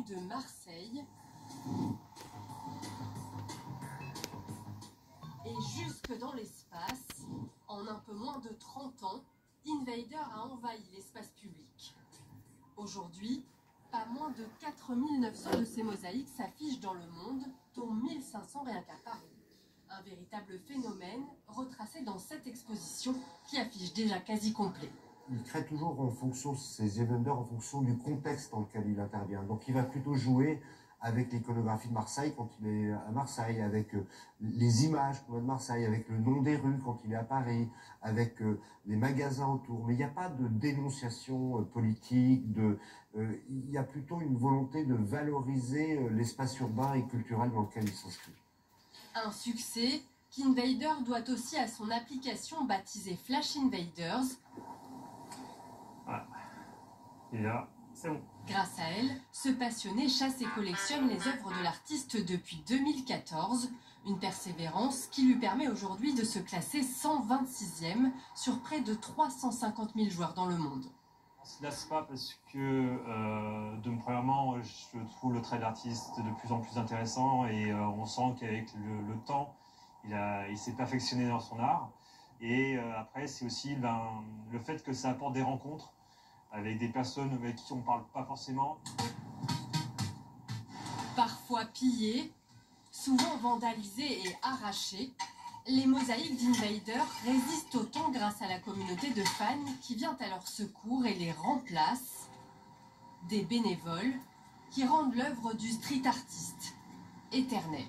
Venu de Marseille et jusque dans l'espace, en un peu moins de 30 ans, Invader a envahi l'espace public. Aujourd'hui, pas moins de 4900 de ces mosaïques s'affichent dans le monde, dont 1500 rien qu'à Paris. Un véritable phénomène retracé dans cette exposition qui affiche déjà quasi complet. Il crée toujours en fonction, ses événements en fonction du contexte dans lequel il intervient. Donc il va plutôt jouer avec l'iconographie de Marseille quand il est à Marseille, avec les images qu'on a de Marseille, avec le nom des rues quand il est à Paris, avec les magasins autour. Mais il n'y a pas de dénonciation politique, il y a plutôt une volonté de valoriser l'espace urbain et culturel dans lequel il s'inscrit. Un succès qu'Invader doit aussi à son application baptisée Flash Invaders. Voilà. Et là, c'est bon. Grâce à elle, ce passionné chasse et collectionne les œuvres de l'artiste depuis 2014, une persévérance qui lui permet aujourd'hui de se classer 126e sur près de 350 000 joueurs dans le monde. On ne se lasse pas parce que, premièrement, je trouve le trait de l'artiste de plus en plus intéressant et on sent qu'avec le temps, il s'est perfectionné dans son art. Et après, c'est aussi le fait que ça apporte des rencontres avec des personnes avec qui on ne parle pas forcément. Parfois pillées, souvent vandalisées et arrachées, les mosaïques d'Invader résistent au temps grâce à la communauté de fans qui vient à leur secours et les remplace. Des bénévoles qui rendent l'œuvre du street artiste éternelle.